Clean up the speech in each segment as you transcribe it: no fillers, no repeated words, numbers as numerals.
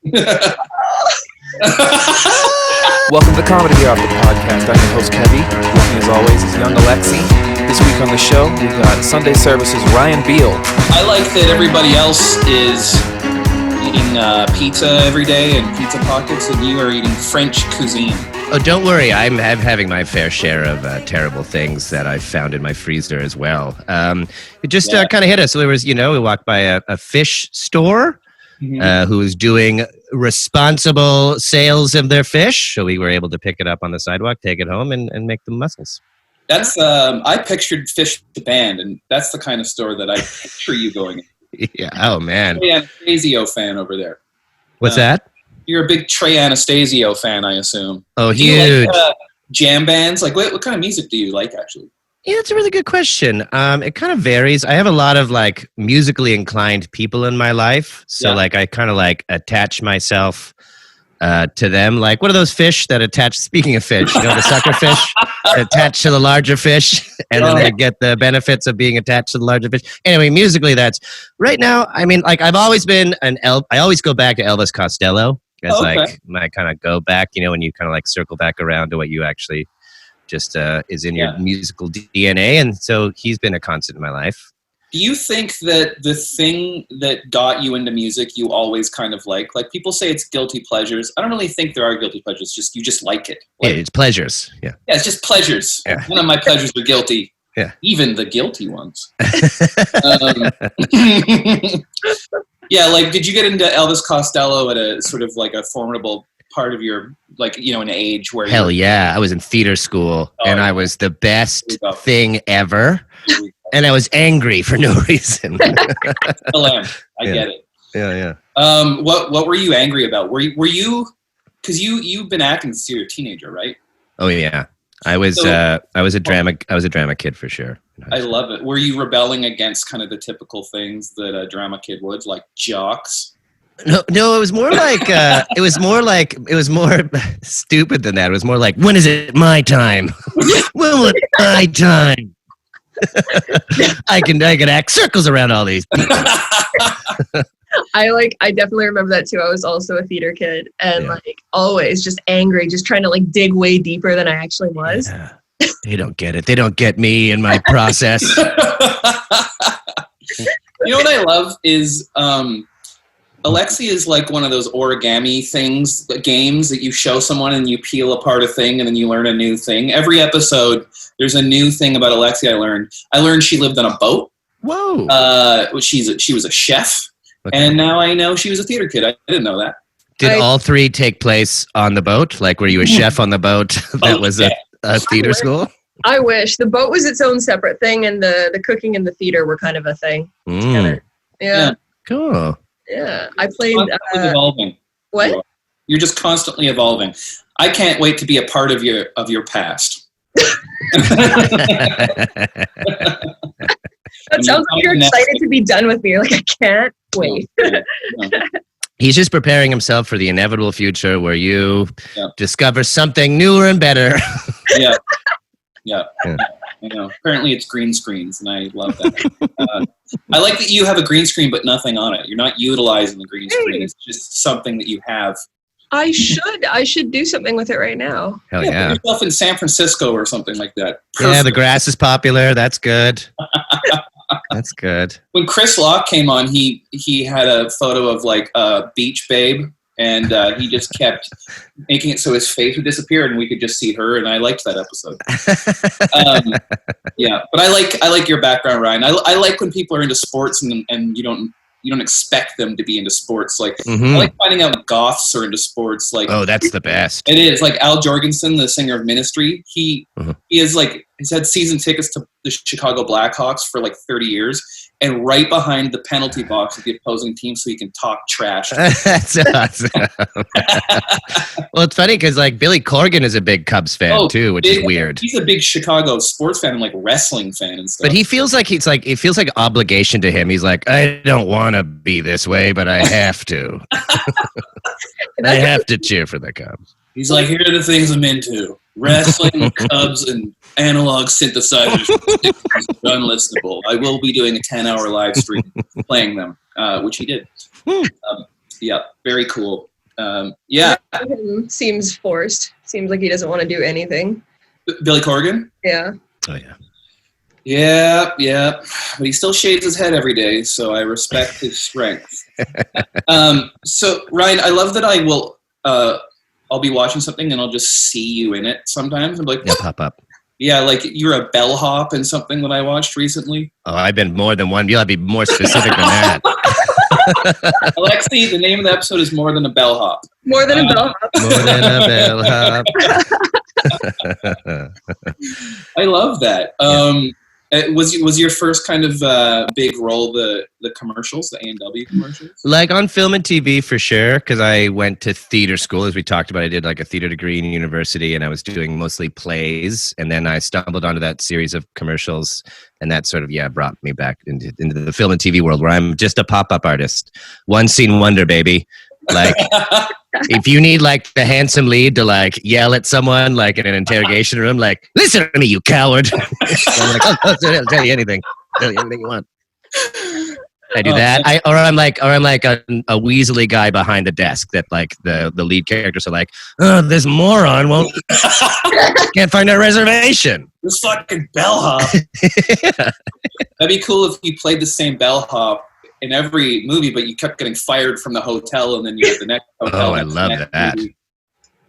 Welcome to the Comedy Hour Podcast. I'm your host, Kevy. With me, as always, is Young Alexi. This week on the show, we've got Sunday Services Ryan Beil. I like that everybody else is eating pizza every day and pizza pockets, and you are eating French cuisine. Oh, don't worry. I'm having my fair share of terrible things that I found in my freezer as well. It just kind of hit us. So there was, we walked by a fish store who was doing responsible sales of their fish. So we were able to pick it up on the sidewalk, take it home, and make them mussels. That's I pictured Fish the Band, and that's the kind of store that I picture you going in. Yeah. Oh, man. Trey Anastasio fan over there. What's that? You're a big Trey Anastasio fan, I assume. Oh, do huge. You like, jam bands? Like, what kind of music do you like, actually? Yeah, it's a really good question. It kind of varies. I have a lot of musically inclined people in my life, so I kind of attach myself to them. Like, what are those fish that attach? Speaking of fish, the sucker fish attach to the larger fish, and then they get the benefits of being attached to the larger fish. Anyway, musically, that's right now. I mean, I've always been I always go back to Elvis Costello as my kind of go back. When you kind of circle back around to what you actually just is in your musical DNA, and so he's been a constant in my life. Do you think that the thing that got you into music you always kind of like people say it's guilty pleasures? I don't really think there are guilty pleasures, just you just like it. It's pleasures. Yeah, it's just pleasures. Yeah. None of my pleasures are guilty. Yeah. Even the guilty ones. Yeah, did you get into Elvis Costello at a sort of a formidable part of your an age where hell yeah, I was in theater school and I was the best thing ever, and I was angry for no reason. Still am. I get it. Yeah. What were you angry about? Were you because you've been acting since you were a teenager, right? Oh yeah, I was a drama kid for sure. I love it. Were you rebelling against kind of the typical things that a drama kid would, like jocks? No, it was more it was more stupid than that. It was more like, when is it my time? When was it my time? I can act circles around all these people. I definitely remember that too. I was also a theater kid and always just angry, just trying to dig way deeper than I actually was. Yeah. They don't get it. They don't get me and my process. You know what I love is Alexi is like one of those origami games that you show someone and you peel apart a thing and then you learn a new thing. Every episode, there's a new thing about Alexi I learned. I learned she lived on a boat. Whoa. She was a chef. Okay. And now I know she was a theater kid. I didn't know that. Did all three take place on the boat? Were you a chef on the boat that was a theater school? I wish. The boat was its own separate thing, and the cooking and the theater were kind of a thing together. Yeah. Cool. Yeah, I played. Constantly evolving. What? You're just constantly evolving. I can't wait to be a part of your past. That sounds like you're excited to be done with me. I can't wait. He's just preparing himself for the inevitable future where you discover something newer and better. Yeah. I know. Apparently it's green screens, and I love that. I like that you have a green screen but nothing on it. You're not utilizing the green screen. It's just something that you have. I should do something with it right now. Hell yeah. Put yourself in San Francisco or something like that. Perfect. Yeah, the grass is popular. That's good. That's good. When Chris Locke came on, he had a photo of a beach babe, and he just kept making it so his face would disappear and we could just see her, and I liked that episode. But I like your background, Ryan. I like when people are into sports and you don't expect them to be into sports. I like finding out goths are into sports. That's the best. It is. Al Jorgensen, the singer of Ministry, he is he's had season tickets to the Chicago Blackhawks for 30 years, and right behind the penalty box of the opposing team so he can talk trash. That's awesome. Well, it's funny because Billy Corgan is a big Cubs fan too, which is weird. He's a big Chicago sports fan and wresling fan and stuff. But he feels it feels like obligation to him. He's I don't want to be this way, but I have to. I have to cheer for the Cubs. He's here are the things I'm into. Wrestling, Cubs, and analog synthesizers. Unlistenable. I will be doing a 10-hour live stream playing them, which he did. Very cool. Yeah. Seems forced. Seems like he doesn't want to do anything. Billy Corgan? Yeah. Oh yeah. Yeah. But he still shaves his head every day, so I respect his strength. So Ryan, I love that I'll be watching something and I'll just see you in it sometimes. I'm like, They'll pop up. yeah, like you're a bellhop in something that I watched recently. Oh, I've been more than one. You'll have to be more specific than that. Alexi, the name of the episode is More Than a Bellhop. More than a bellhop. More than a bellhop. I love that. Was your first kind of big role the commercials, the A&W commercials? Like on film and TV for sure, because I went to theater school, as we talked about. I did like a theater degree in university, and I was doing mostly plays. And then I stumbled onto that series of commercials, and that sort of brought me back into the film and TV world, where I'm just a pop-up artist, one scene wonder, baby. Like, if you need like the handsome lead to like yell at someone like in an interrogation room, like, listen to me, you coward. I'm like, I'll tell you anything. Tell you anything you want. I do that. I'm like a weaselly guy behind the desk that like the lead characters are like, oh, this moron can't find a reservation. This fucking bellhop. Yeah. That'd be cool if you played the same bellhop in every movie, but you kept getting fired from the hotel, and then you had the next hotel. Oh, I love that. Movie.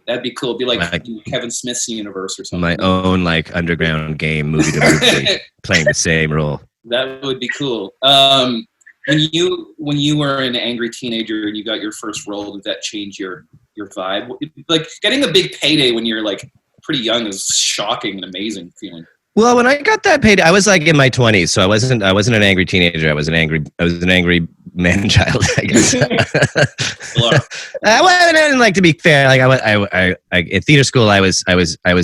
That'd be cool. It'd be like Kevin Smith's universe or something. My own like underground game, movie to movie, playing the same role. That would be cool. When you were an angry teenager and you got your first role, did that change your vibe? Like getting a big payday when you're like pretty young is shocking and amazing feeling. Well, when I got that paid, I was like in my 20s, so I wasn't an angry teenager. I was an angry man child, I guess. And like, to be fair, like I at theater school, I was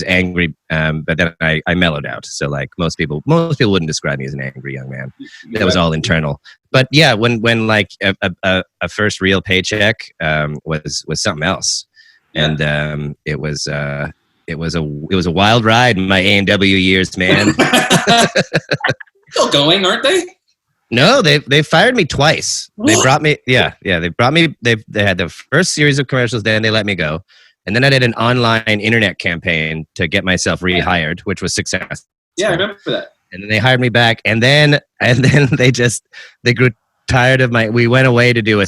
angry, but then I mellowed out. So like most people wouldn't describe me as an angry young man. That was all internal. But yeah, when like a first real paycheck was something else, and it was a wild ride in my A&W years, man. Still going, aren't they? No, they fired me twice. They brought me, they brought me. They had the first series of commercials, then they let me go, and then I did an online internet campaign to get myself rehired, which was successful. Yeah, I remember that. And then they hired me back, and then they grew tired of my. We went away to do a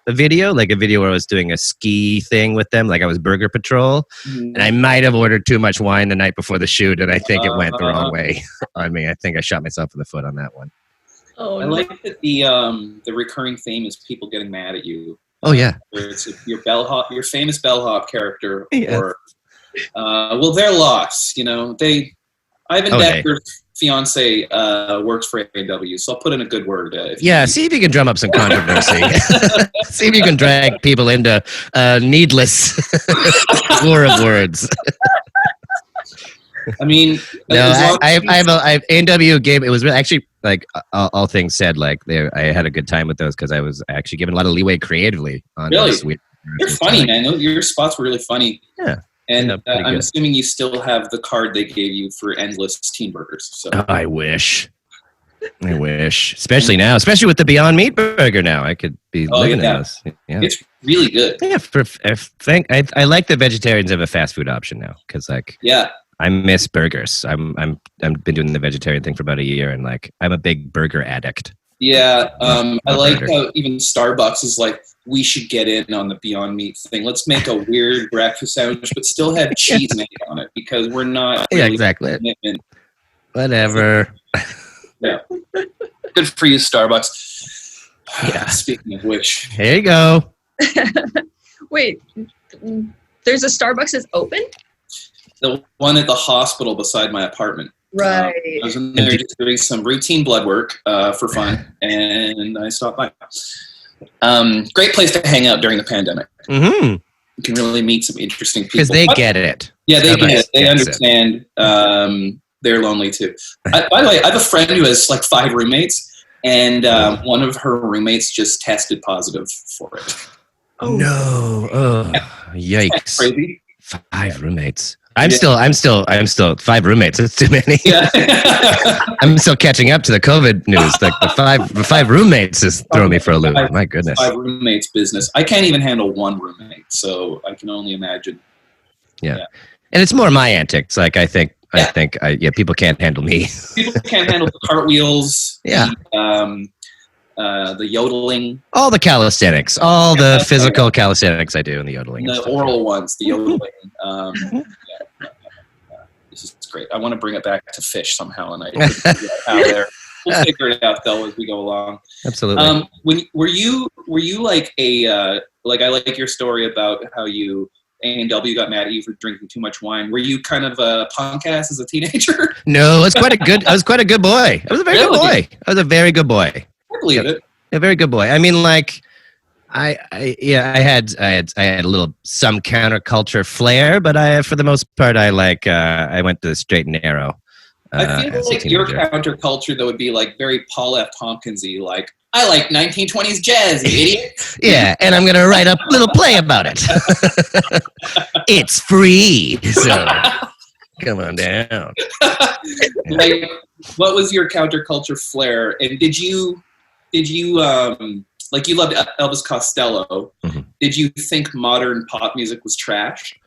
video where I was doing a ski thing with them, like I was Burger Patrol, and I might have ordered too much wine the night before the shoot, and I think it went the wrong way on me. I think I shot myself in the foot on that one. Oh, I like that the recurring theme is people getting mad at you. Oh yeah, Whether it's your bellhop, your famous bellhop character, yeah. or their loss. You know, Ivan Decker's fiance works for A&W, so I'll put in a good word. See if you can drum up some controversy. See if you can drag people into needless war of words. I mean, no, I A&W game. It was really, actually, like all things said, like I had a good time with those because I was actually given a lot of leeway creatively on really? This. You're funny, man. Your spots were really funny. Yeah. And I'm assuming you still have the card they gave you for endless teen burgers. So. I wish. Especially now, especially with the Beyond Meat burger now. I could be living in this. Yeah. It's really good. Yeah, I like the vegetarians have a fast food option now because I miss burgers. I've been doing the vegetarian thing for about a year, and like I'm a big burger addict. Yeah, I like how even Starbucks is like, we should get in on the Beyond Meat thing. Let's make a weird breakfast sandwich, but still have cheese made on it because we're not. Really exactly. Commitment. Whatever. Yeah. Good for you, Starbucks. Yeah. Speaking of which. Here you go. Wait, there's a Starbucks that's open? The one at the hospital beside my apartment. Right. I was in there just doing some routine blood work for fun, and I stopped by. Great place to hang out during the pandemic. Mm-hmm. You can really meet some interesting people. Because they get it. Yeah, they get it. They understand. They're lonely too. By the way, I have a friend who has like 5 roommates, and one of her roommates just tested positive for it. Oh no! Oh, yikes! Crazy. 5 roommates. I'm still 5 roommates. It's too many. Yeah. I'm still catching up to the COVID news. Like the five roommates is throwing me for a loop. My goodness. 5 roommates business. I can't even handle 1 roommate, so I can only imagine. Yeah. And it's more my antics. Like I think people can't handle me. People can't handle the cartwheels. Yeah. The yodeling. All the calisthenics, all the physical calisthenics I do in the yodeling. The oral ones, the yodeling. This is great. I want to bring it back to fish somehow, and I figure out how there. We'll figure it out though as we go along. Absolutely. Were you like a like I like your story about how you A&W got mad at you for drinking too much wine. Were you kind of a punk ass as a teenager? No, I was quite a good boy. I was a very good boy. I was a very good boy. I believe it. A very good boy. I mean, like, I had a little some counterculture flair, but for the most part, I went to the straight and narrow. I feel like your counterculture though would be like very Paul F. Tompkins-y, like I like 1920s jazz, you idiot. Yeah, and I'm gonna write a little play about it. It's free, so come on down. Like, what was your counterculture flair, and did you like you loved Elvis Costello? Mm-hmm. Did you think modern pop music was trash?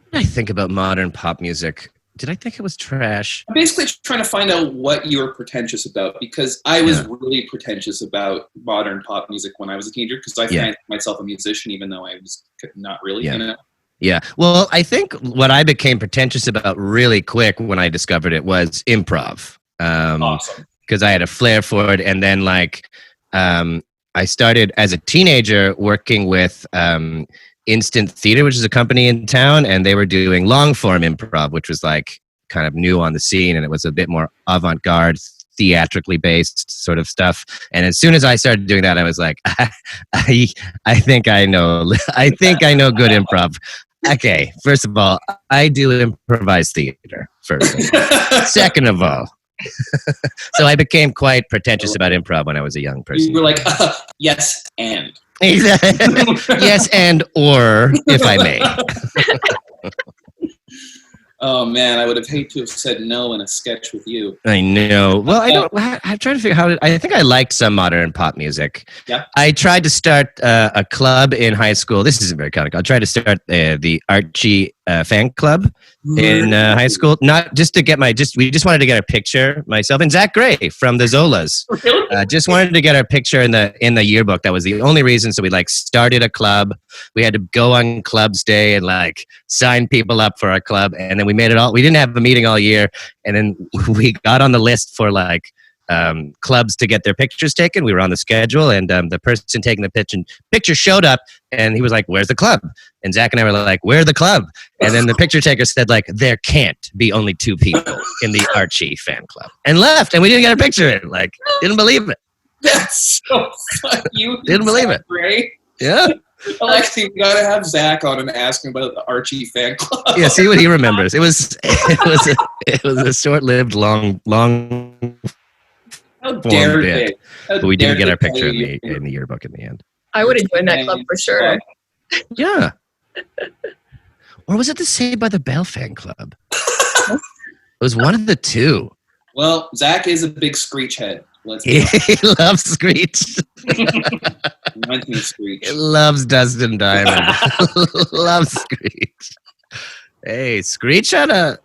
What did I think about modern pop music? Did I think it was trash? I'm basically trying to find out what you were pretentious about, because I was really pretentious about modern pop music when I was a teenager, because I fancied myself a musician, even though I was not really, you know? Yeah. Well, I think what I became pretentious about really quick when I discovered it was improv. Awesome. Because I had a flair for it. And then I started as a teenager working with Instant Theater, which is a company in town, and they were doing long form improv, which was like kind of new on the scene, and it was a bit more avant-garde, theatrically based sort of stuff. And as soon as I started doing that, I was like, I think I know good improv. Okay, first of all, I do improvised theater. First of all. Second of all, so I became quite pretentious about improv when I was a young person. You were like, yes, and. Yes, and or, if I may. Oh, man, I would have hated to have said no in a sketch with you. I know. Well, I'm trying to figure out I think I liked some modern pop music. Yeah. I tried to start a club in high school. This isn't very comical. I tried to start the Archie fan club in high school. Not just to get we just wanted to get a picture, myself and Zach Gray from the Zolas. Really? Just wanted to get our picture in the yearbook. That was the only reason. So we started a club. We had to go on clubs day and sign people up for our club. And then we made it all. We didn't have a meeting all year. And then we got on the list for clubs to get their pictures taken. We were on the schedule, and the person taking the picture showed up, and he was like, "Where's the club?" And Zach and I were like, "Where's the club?" And then the picture taker said, "There can't be only 2 people in the Archie fan club," and left, and we didn't get a picture in. Didn't believe it. That's so funny. You didn't believe it. Great. Yeah. Alexi, we gotta have Zach on and ask him about the Archie fan club. Yeah, see what he remembers. It was a short-lived, long. How dare they? But we didn't get our picture in the yearbook in the end. I would have joined that club for sure. Yeah. Or was it the Saved by the Bell fan club? It was one of the two. Well, Zach is a big Screech head. He loves Screech. Reminds me of Screech. He loves Dustin Diamond. Loves Screech. Hey, Screech had a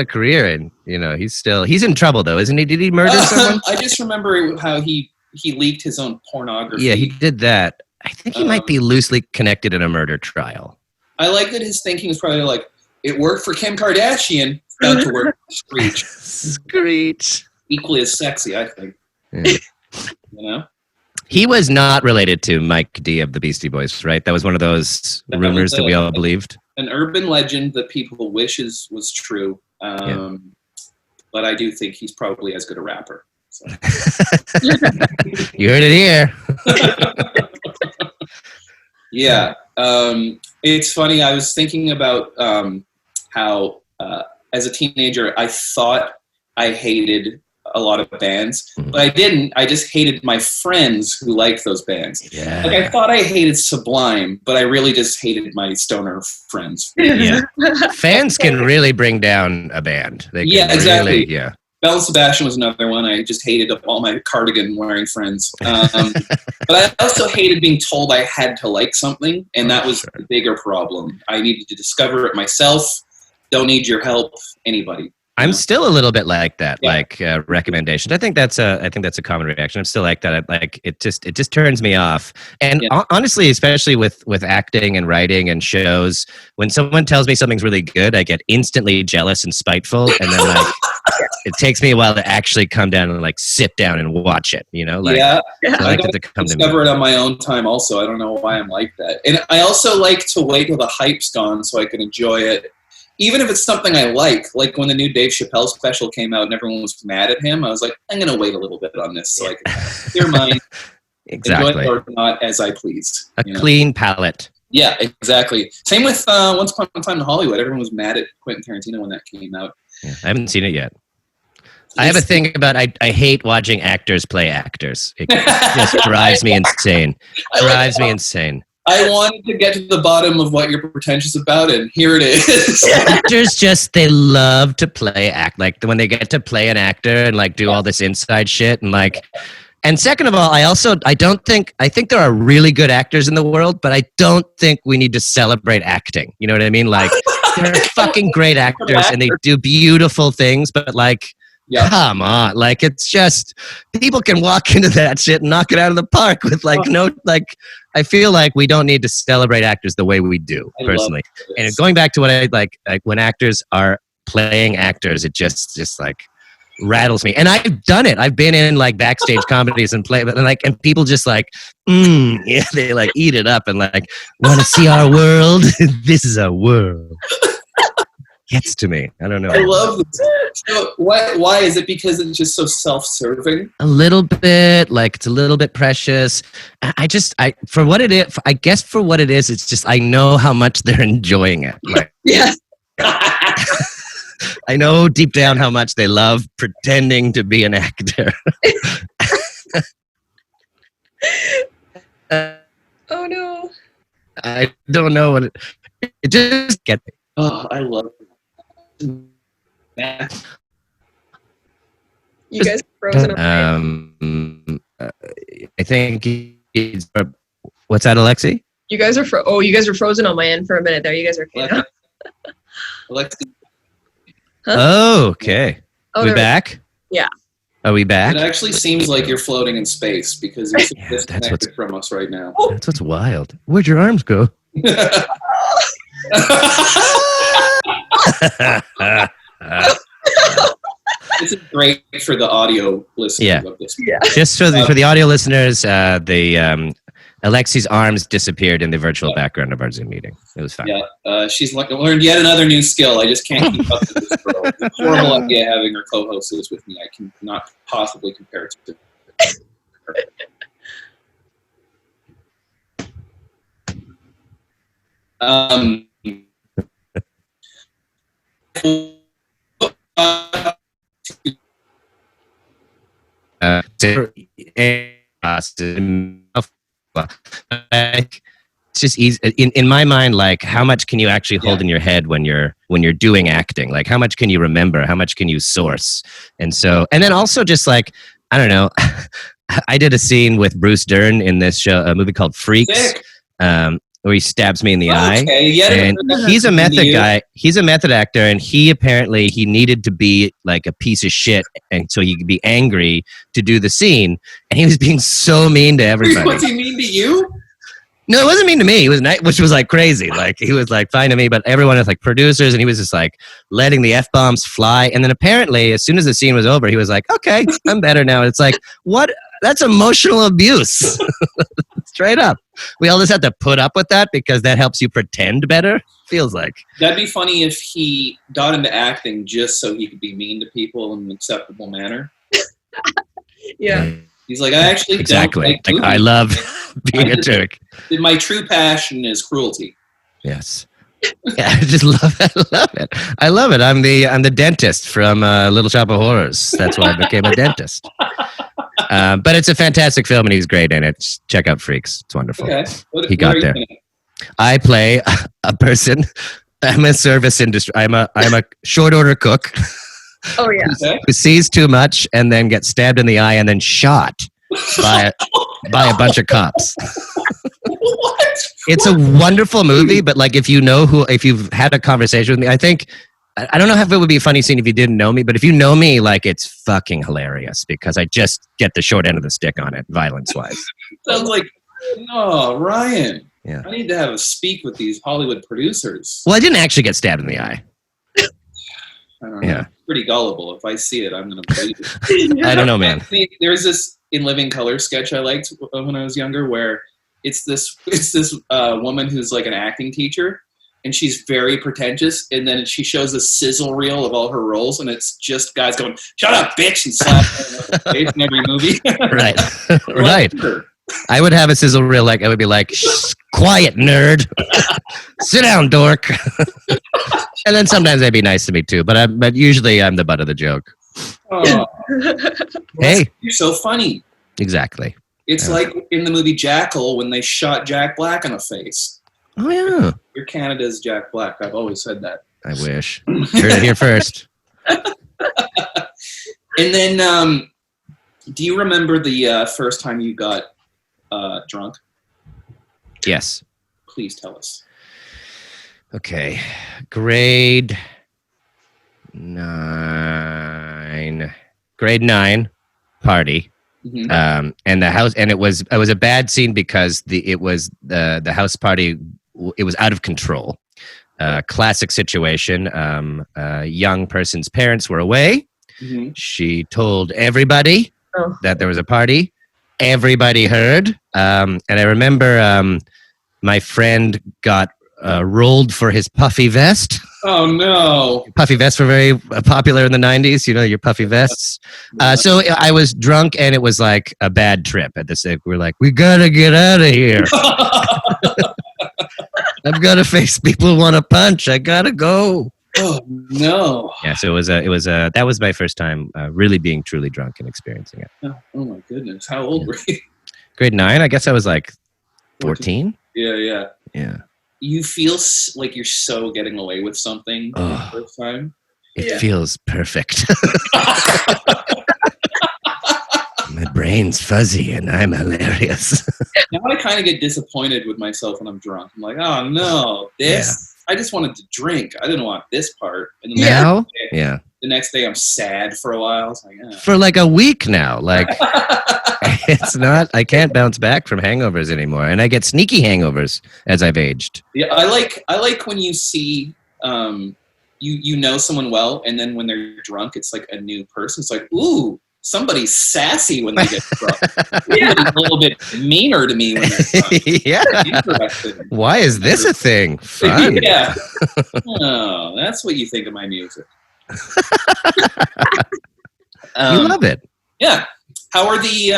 career, and he's in trouble though, isn't he? Did he murder someone? I just remember how he leaked his own pornography. Yeah, he did that. I think he might be loosely connected in a murder trial. I like that his thinking is probably like, it worked for Kim Kardashian, about to work for Screech. Screech. Equally as sexy, I think. Yeah. He was not related to Mike D of the Beastie Boys, right? That was one of those rumors that we all believed. An urban legend that people wish was true. But I do think he's probably as good a rapper. So. You heard it here. Yeah. It's funny. I was thinking about how as a teenager, I thought I hated a lot of bands, Mhm. but I didn't. I just hated my friends who liked those bands. Yeah. Like I thought I hated Sublime, but I really just hated my stoner friends. Yeah. Fans can really bring down a band. They can Yeah, exactly. Really, yeah. Bell and Sebastian was another one. I just hated all my cardigan wearing friends. But I also hated being told I had to like something, and that was the bigger problem. I needed to discover it myself. Don't need your help, anybody. I'm still a little bit like that, Yeah. like recommendations. I think that's a common reaction. I'm still like that. It just turns me off. And Yeah. honestly, especially with acting and writing and shows, when someone tells me something's really good, I get instantly jealous and spiteful, and then like it takes me a while to actually come down and like sit down and watch it. You know, like Yeah. I I like don't it to come to me. discover it on my own time also. I don't know why I'm like that. And I also like to wait till the hype's gone so I can enjoy it. Even if it's something I like when the new Dave Chappelle special came out and everyone was mad at him, I was like, I'm going to wait a little bit on this so I can hear mine, Exactly. enjoy it or not as I pleased. A clean palate. Yeah, exactly. Same with Once Upon a Time in Hollywood. Everyone was mad at Quentin Tarantino when that came out. Yeah, I haven't seen it yet. I have a thing about I hate watching actors play actors. It just drives me insane. Drives me insane. I wanted to get to the bottom of what you're pretentious about, and here it is. Actors they love to play act. Like when they get to play an actor and like do all this inside shit and like. And second of all, I think there are really good actors in the world, but I don't think we need to celebrate acting. You know what I mean? Like they're fucking great actors and they do beautiful things, but like. Yeah. Come on, like it's just people can walk into that shit and knock it out of the park with I feel like we don't need to celebrate actors the way we do personally. And going back to what I like when actors are playing actors, it just like rattles me. And I've done it. I've been in like backstage comedies and and people just like, yeah, they like eat it up and like want to see our world. This is our world. Gets to me. I don't know. I love this. So why is it? Because it's just so self-serving? A little bit, like it's a little bit precious. For what it is, it's just I know how much they're enjoying it. Like, Yes. I know deep down how much they love pretending to be an actor. Oh no. I don't know what it just gets me. Oh, I love it. You guys are frozen on I think what's that, Alexi? You guys are you guys were frozen on my end for a minute there. You guys are okay now. Alexi, Huh? Oh, okay. Oh, We there- back? Yeah. Are we back? it actually seems like you're floating in space because you're so Yeah, that's disconnected from us right now. That's what's wild. Where'd your arms go? This is great for the audio listeners Yeah. of this. Yeah. Just for the audio listeners, Alexi's arms disappeared in the virtual background of our Zoom meeting. It was fun. Yeah, she's learned yet another new skill. I just can't keep up with this girl. It's a horrible idea having her co-host is with me. I cannot possibly compare it to her. It's just easy in my mind. Like, how much can you actually hold in your head when you're doing acting? Like, how much can you remember? How much can you source? And then also just like, I don't know. I did a scene with Bruce Dern in this show, a movie called Freaks. Sick. Where he stabs me in the eye. Okay, yet And another he's a method you. guy. He's a method actor, and he apparently needed to be like a piece of shit, and so he could be angry to do the scene. And he was being so mean to everybody. What's he mean to you? No, it wasn't mean to me. He was nice, which was like crazy. Like he was like fine to me, but everyone was like producers, and he was just like letting the F-bombs fly. And then apparently, as soon as the scene was over, he was like, "Okay, I'm better now." It's like, what? That's emotional abuse. Straight up. We all just have to put up with that because that helps you pretend better. Feels like. That'd be funny if he got into acting just so he could be mean to people in an acceptable manner. Yeah. He's like, I actually Exactly. don't like I movies. love being a jerk. My true passion is cruelty. Yes. Yeah, I just love it. I love it. I'm the dentist from Little Shop of Horrors. That's why I became a dentist. But it's a fantastic film, and he's great in it. Just check out Freaks. It's wonderful. Okay. He got there. I play a person. I'm a service industry. I'm a short order cook. Oh yeah. Okay. Who sees too much and then gets stabbed in the eye and then shot by a bunch of cops. What? It's a wonderful movie, but like if you've had a conversation with me, I think I don't know if it would be a funny scene if you didn't know me, but if you know me, like it's fucking hilarious because I just get the short end of the stick on it, violence-wise. Sounds like, no, Ryan. Yeah. I need to have a speak with these Hollywood producers. Well, I didn't actually get stabbed in the eye. I don't know. Yeah. Pretty gullible. If I see it, I'm going to believe it. I don't know, man. There's this In Living Color sketch I liked when I was younger where it's this woman who's like an acting teacher, and she's very pretentious, and then she shows a sizzle reel of all her roles, and it's just guys going, "Shut up, bitch," and slapping her in the face in every movie. Right. Right. I would have a sizzle reel I would be like, quiet, nerd. Sit down, dork. And then sometimes they'd be nice to me too, but usually I'm the butt of the joke. Oh. Hey. You're so funny. Exactly. It's like in the movie Jackal when they shot Jack Black in the face. Oh, yeah. You're Canada's Jack Black. I've always said that. I wish. Heard it here first. And then, do you remember the first time you got drunk? Yes. Please tell us. Okay. Grade 9 party. Mm-hmm. And the house, and it was a bad scene because the house party, it was out of control. Classic situation. Young person's parents were away. Mm-hmm. She told everybody that there was a party. Everybody heard. And I remember my friend got rolled for his puffy vest. Oh, no. Puffy vests were very popular in the 90s, your puffy vests. So I was drunk, and it was like a bad trip at this. We're like, we gotta get out of here. I've got to face people who want to punch. I gotta go. Oh, no. Yeah, so that was my first time really being truly drunk and experiencing it. Oh my goodness. How old were you? Grade 9, I guess I was like 14. Yeah. Yeah. You feel like you're so getting away with something the first time? It feels perfect. My brain's fuzzy and I'm hilarious. Now I kind of get disappointed with myself when I'm drunk. I'm like, oh no, I just wanted to drink. I didn't want this part. And then the next day I'm sad for a while. It's like, for like a week now. Like it's not, I can't bounce back from hangovers anymore. And I get sneaky hangovers as I've aged. Yeah, I like when you see you know someone well, and then when they're drunk, it's like a new person. It's like, ooh, somebody's sassy when they get drunk. A little bit meaner to me when they're drunk. Yeah. Why is this a thing? Fun. Yeah. Oh, that's what you think of my music. You love it. Yeah. How are the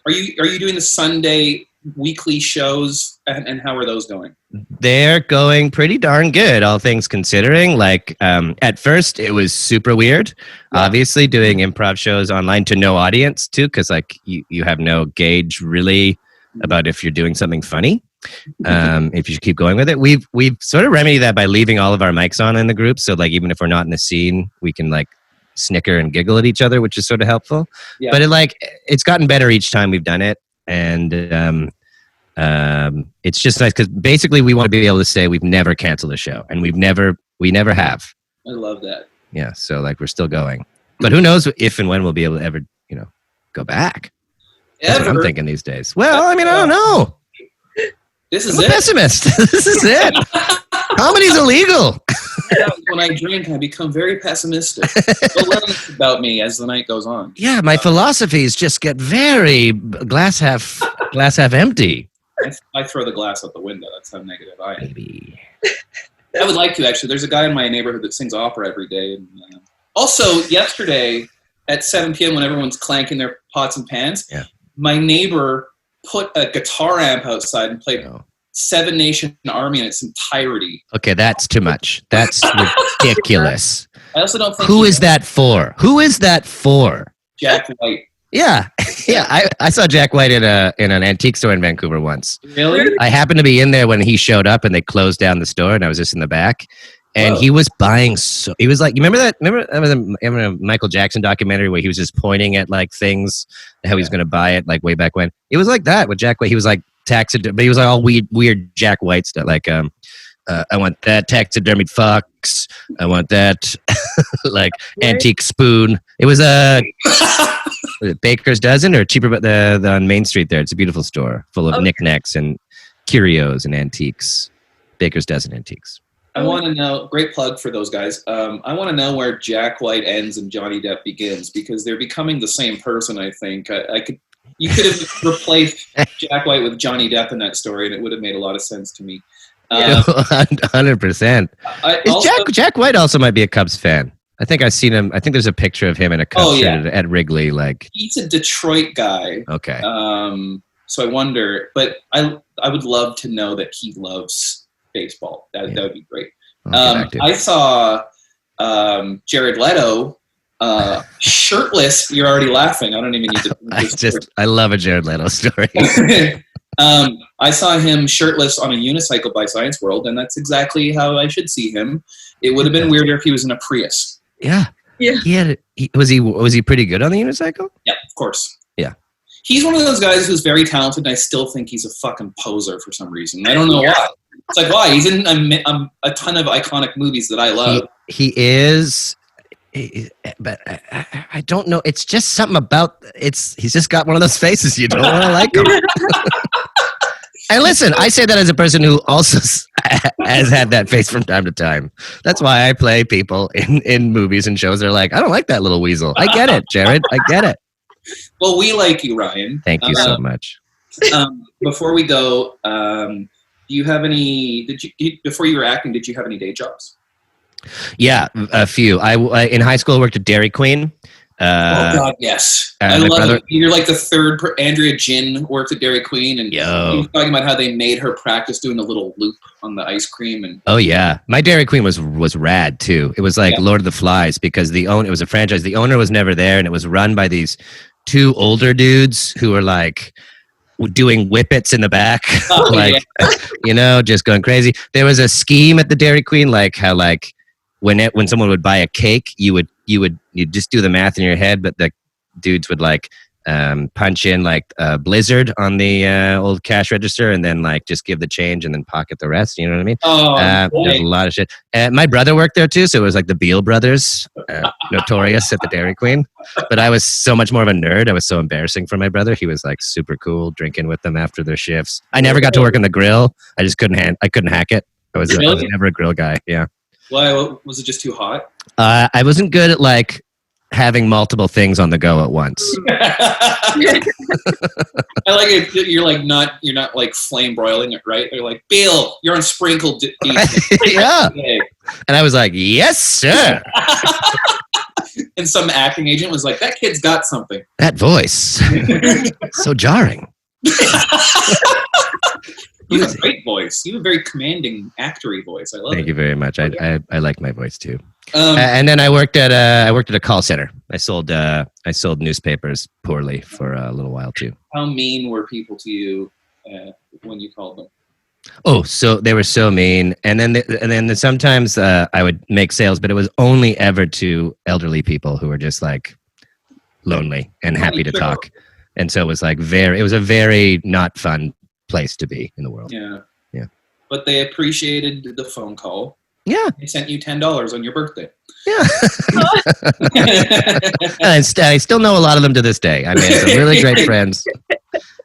are you doing the Sunday weekly shows, and how are those going? They're going pretty darn good, all things considering. Like at first it was super weird, obviously doing improv shows online to no audience too, because like you have no gauge really about if you're doing something funny. If you keep going with it, we've sort of remedied that by leaving all of our mics on in the group, so like even if we're not in the scene, we can like snicker and giggle at each other, which is sort of helpful. Yeah. But it's gotten better each time we've done it, and it's just nice because basically we want to be able to say we've never canceled a show, and we never have. I love that. Yeah, so like we're still going, but who knows if and when we'll be able to ever go back. That's what I'm thinking these days. Well, I mean, I don't know. I'm a pessimist. This is it. Comedy's illegal. When I drink, I become very pessimistic. You'll learn about me as the night goes on. Yeah, my philosophies just get very glass half empty. I throw the glass out the window. That's how negative I am. Maybe. I would like to, actually. There's a guy in my neighborhood that sings opera every day. And, also, yesterday at 7 p.m. when everyone's clanking their pots and pans, my neighbor put a guitar amp outside and played Seven Nation Army in its entirety. Okay, that's too much. That's ridiculous. I also don't think Who is that for? Who is that for? Jack White. Yeah, yeah. I saw Jack White in an antique store in Vancouver once. Really? I happened to be in there when he showed up, and they closed down the store, and I was just in the back. And he was buying. So he was like, you remember that? Remember that was a Michael Jackson documentary where he was just pointing at like things, how he's going to buy it, like way back when. It was like that with Jack White. He was like taxidermy, but he was like all weird Jack White stuff, like I want that taxidermied fox. I want that like antique spoon. It was a Baker's Dozen or cheaper, but the on Main Street there. It's a beautiful store full of knickknacks and curios and antiques. Baker's Dozen Antiques. I want to know, great plug for those guys. I want to know where Jack White ends and Johnny Depp begins, because they're becoming the same person, I think. You could have replaced Jack White with Johnny Depp in that story, and it would have made a lot of sense to me. 100%. Jack White also might be a Cubs fan. I think I've seen him. I think there's a picture of him in a Cubs shirt at Wrigley. Like, he's a Detroit guy. Okay. So I wonder, but I would love to know that he loves baseball. That would be great. I saw Jared Leto shirtless. You're already laughing. I don't even need to. I love a Jared Leto story. I saw him shirtless on a unicycle by Science World, and that's exactly how I should see him. It would have been weirder if he was in a Prius. Yeah. Was he pretty good on the unicycle? Yeah, of course. Yeah. He's one of those guys who's very talented, and I still think he's a fucking poser for some reason. I don't know why. It's like, why? He's in a ton of iconic movies that I love. He is, but I don't know. It's just something about he's just got one of those faces you don't want to like him. And listen, I say that as a person who also has had that face from time to time. That's why I play people in movies and shows. They're like, I don't like that little weasel. I get it, Jared. I get it. Well, we like you, Ryan. Thank you so much. Before we go, do you have any? Before you were acting, did you have any day jobs? Yeah, a few. I in high school worked at Dairy Queen. Oh God, yes! I love it. You're like the third. Andrea Jin worked at Dairy Queen, and he was talking about how they made her practice doing a little loop on the ice cream. And oh yeah, my Dairy Queen was rad too. It was like Lord of the Flies because it was a franchise. The owner was never there, and it was run by these two older dudes who were like doing whippets in the back, just going crazy. There was a scheme at the Dairy Queen, like how like when someone would buy a cake, you'd just do the math in your head, but the dudes would like punch in like a blizzard on the old cash register and then like just give the change and then pocket the rest. You know what I mean? There's a lot of shit. My brother worked there too, so it was like the Beil brothers, notorious at the Dairy Queen. But I was so much more of a nerd. I was so embarrassing for my brother. He was like super cool, drinking with them after their shifts. I never got to work on the grill. I just couldn't hack it. I was never a grill guy. Yeah. Why? Was it just too hot? I wasn't good at like having multiple things on the go at once. I like it. You're not like flame broiling it, right? They're like, Bill, you're on sprinkled. Yeah. And I was like, yes, sir. And some acting agent was like, that kid's got something. That voice. So jarring. You have a great voice. You have a very commanding, actory voice. I love it. Thank you very much. I like my voice too. And then I worked at a call center. I sold newspapers poorly for a little while too. How mean were people to you when you called them? Oh, so they were so mean. And then sometimes I would make sales, but it was only ever to elderly people who were just like lonely and happy to talk. And so it was like it was a very not fun place to be in the world. Yeah. But they appreciated the phone call. Yeah. They sent you $10 on your birthday. Yeah. I still know a lot of them to this day. I made some really great friends.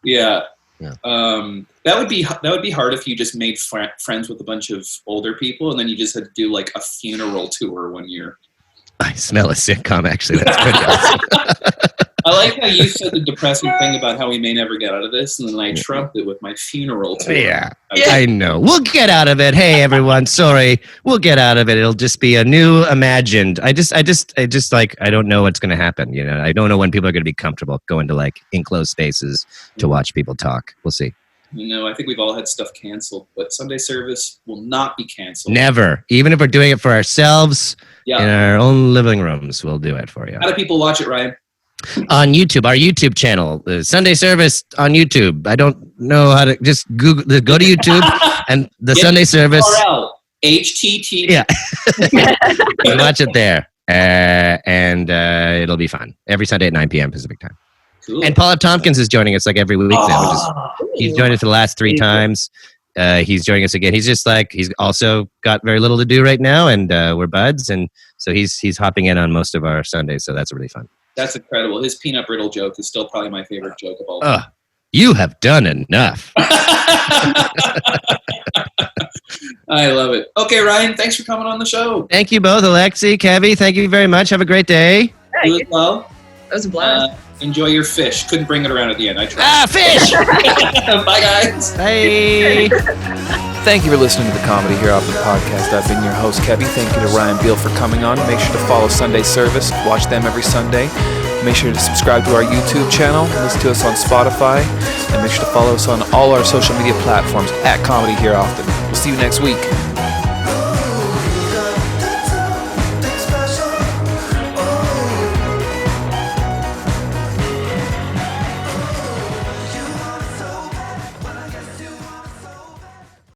Yeah. That would be hard if you just made friends with a bunch of older people and then you just had to do like a funeral tour 1 year. I smell a sitcom, actually. That's pretty awesome. I like how you said the depressing thing about how we may never get out of this, and then I trumped it with my funeral tour. Yeah, I know. We'll get out of it. Hey, everyone. Sorry, we'll get out of it. It'll just be a new imagined. I just like I don't know what's going to happen. I don't know when people are going to be comfortable going to like enclosed spaces to watch people talk. We'll see. I think we've all had stuff canceled, but Sunday service will not be canceled. Never. Even if we're doing it for ourselves in Yeah. our own living rooms, we'll do it for you. How do people watch it, Ryan? On YouTube, our YouTube channel, the Sunday service on YouTube. I don't know how to just go to YouTube and the Sunday service. URL, HTTP. Yeah. You watch it there. And it'll be fun. Every Sunday at 9 p.m. Pacific time. Cool. And Paul F. Tompkins is joining us like every week now. He's joined us for the last 3 times. He's joining us again. He's just like, he's also got very little to do right now, and we're buds. And so he's hopping in on most of our Sundays. So that's really fun. That's incredible. His peanut brittle joke is still probably my favorite joke of all time. You have done enough. I love it. Okay, Ryan, thanks for coming on the show. Thank you both, Alexi, Kevy. Thank you very much. Have a great day. You as well. That was a blast. Enjoy your fish. Couldn't bring it around at the end. I tried. Fish! Bye, guys. Bye. Thank you for listening to the Comedy Here Often podcast. I've been your host, Kevy. Thank you to Ryan Beil for coming on. Make sure to follow Sunday Service. Watch them every Sunday. Make sure to subscribe to our YouTube channel. Listen to us on Spotify. And make sure to follow us on all our social media platforms at Comedy Here Often. We'll see you next week.